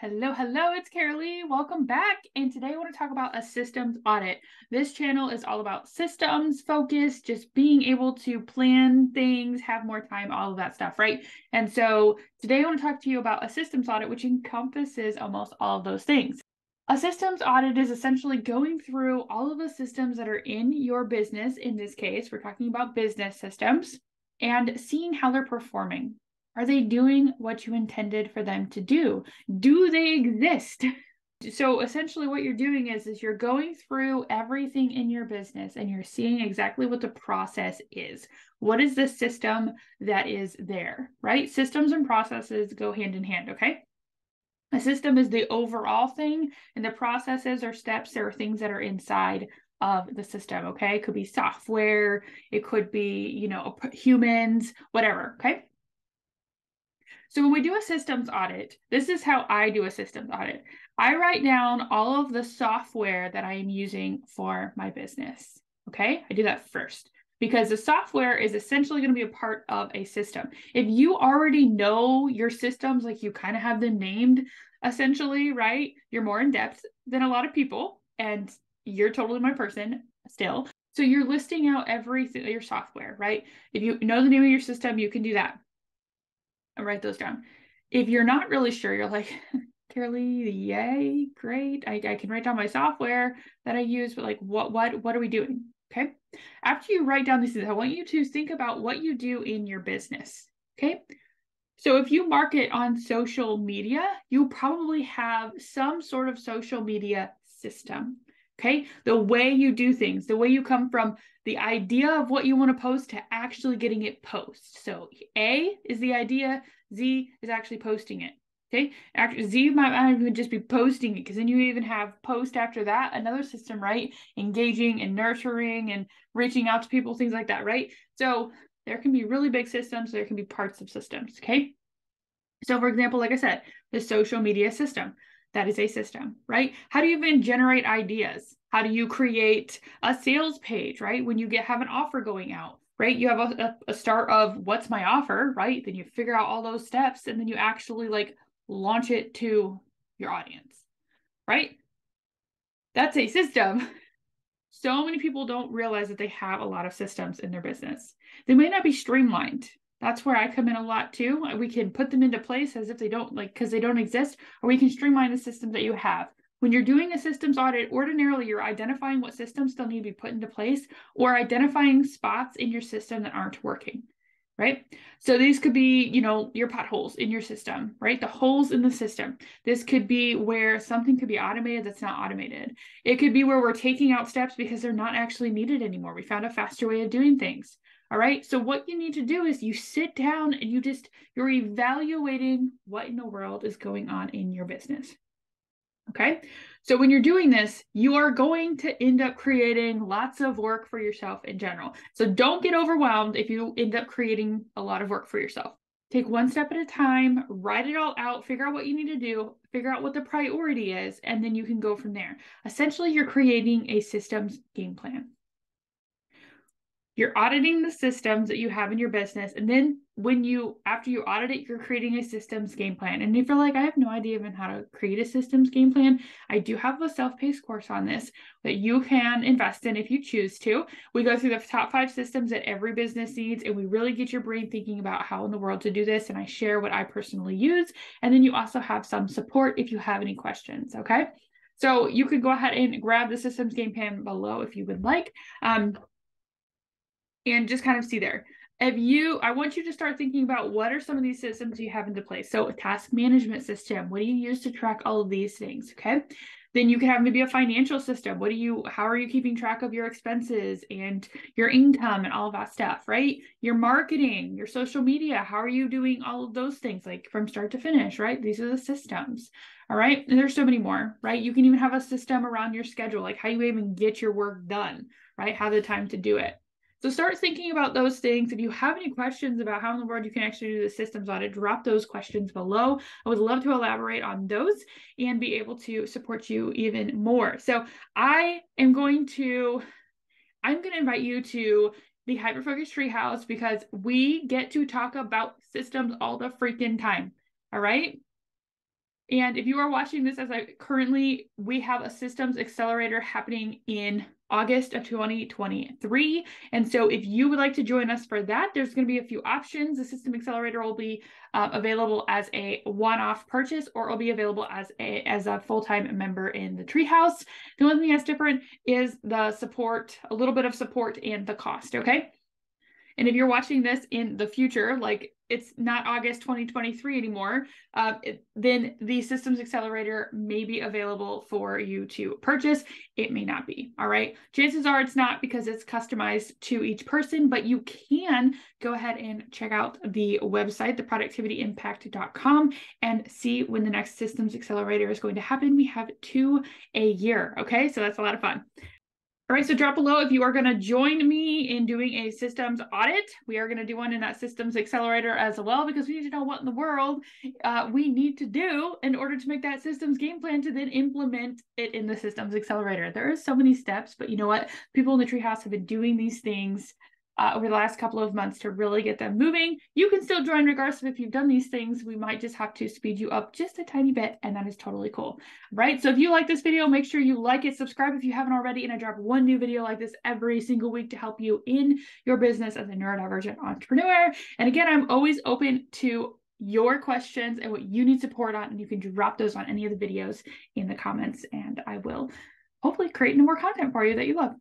Hello, hello, it's Carolee. Welcome back. And today I want to talk about a systems audit. This channel is all about systems focus, just being able to plan things, have more time, all of that stuff, right? And so today I want to talk to you about a systems audit, which encompasses almost all of those things. A systems audit is essentially going through all of the systems that are in your business. In this case, we're talking about business systems and seeing how they're performing. Are they doing what you intended for them to do? Do they exist? So essentially what you're doing is you're going through everything in your business and you're seeing exactly what the process is. What is the system that is there, right? Systems and processes go hand in hand, okay? A system is the overall thing, and the processes or steps are things that are inside of the system, okay? It could be software, it could be, humans, whatever, okay? So when we do a systems audit, this is how I do a systems audit. I write down all of the software that I am using for my business. Okay, I do that first because the software is essentially going to be a part of a system. If you already know your systems, like you kind of have them named essentially, right? You're more in depth than a lot of people, and you're totally my person still. So you're listing out everything, your software, right? If you know the name of your system, you can do that. I write those down. If you're not really sure, you're like, Carolee, yay, great. I can write down my software that I use, but like, what are we doing? Okay. After you write down these things, I want you to think about what you do in your business. Okay. So if you market on social media, you probably have some sort of social media system. Okay. The way you do things, the way you come from the idea of what you want to post to actually getting it post. So A is the idea, Z is actually posting it. Okay. Actually, Z might not even just be posting it because then you even have post after that, another system, right? Engaging and nurturing and reaching out to people, things like that, right? So there can be really big systems, there can be parts of systems, okay? So for example, like I said, the social media system, that is a system, right? How do you even generate ideas? How do you create a sales page, right? When you have an offer going out, right? You have a start of what's my offer, right? Then you figure out all those steps and then you actually like launch it to your audience, right? That's a system. So many people don't realize that they have a lot of systems in their business. They may not be streamlined. That's where I come in a lot too. We can put them into place as if they don't because they don't exist, or we can streamline the systems that you have. When you're doing a systems audit, ordinarily you're identifying what systems still need to be put into place or identifying spots in your system that aren't working. Right? So these could be, your potholes in your system, right? The holes in the system. This could be where something could be automated that's not automated. It could be where we're taking out steps because they're not actually needed anymore. We found a faster way of doing things. All right. So what you need to do is you sit down and you're evaluating what in the world is going on in your business. Okay. So when you're doing this, you are going to end up creating lots of work for yourself in general. So don't get overwhelmed if you end up creating a lot of work for yourself. Take one step at a time, write it all out, figure out what you need to do, figure out what the priority is, and then you can go from there. Essentially, you're creating a systems game plan. You're auditing the systems that you have in your business. And then after you audit it, you're creating a systems game plan. And if you're like, I have no idea even how to create a systems game plan, I do have a self-paced course on this that you can invest in if you choose to. We go through the top 5 systems that every business needs, and we really get your brain thinking about how in the world to do this. And I share what I personally use. And then you also have some support if you have any questions. Okay. So you could go ahead and grab the systems game plan below if you would like. And just kind of see there. I want you to start thinking about what are some of these systems you have into place. So a task management system, what do you use to track all of these things? Okay. Then you could have maybe a financial system. How are you keeping track of your expenses and your income and all of that stuff, right? Your marketing, your social media, how are you doing all of those things, like from start to finish, right? These are the systems. All right. And there's so many more, right? You can even have a system around your schedule, like how you even get your work done, right? Have the time to do it. So start thinking about those things. If you have any questions about how in the world you can actually do the systems audit, drop those questions below. I would love to elaborate on those and be able to support you even more. So I'm going to invite you to the Hyperfocus Treehouse because we get to talk about systems all the freaking time. All right. And if you are watching this currently, we have a systems accelerator happening in August of 2023. And so if you would like to join us for that, there's going to be a few options. The system accelerator will be available as a one-off purchase, or it'll be available as a full-time member in the Treehouse. The only thing that's different is the support, a little bit of support, and the cost, okay? And if you're watching this in the future, like it's not August 2023 anymore, then the Systems Accelerator may be available for you to purchase. It may not be, all right? Chances are it's not, because it's customized to each person, but you can go ahead and check out the website, theproductivityimpact.com, and see when the next Systems Accelerator is going to happen. We have 2 a year, okay? So that's a lot of fun. All right, so drop below if you are going to join me in doing a systems audit. We are going to do one in that systems accelerator as well, because we need to know what in the world we need to do in order to make that systems game plan to then implement it in the systems accelerator. There are so many steps, but you know what? People in the Treehouse have been doing these things over the last couple of months to really get them moving. You can still join regardless of if you've done these things. We might just have to speed you up just a tiny bit, and that is totally cool, right? So if you like this video, make sure you like it, subscribe if you haven't already, and I drop one new video like this every single week to help you in your business as a neurodivergent entrepreneur. And again, I'm always open to your questions and what you need support on, and you can drop those on any of the videos in the comments, and I will hopefully create more content for you that you love.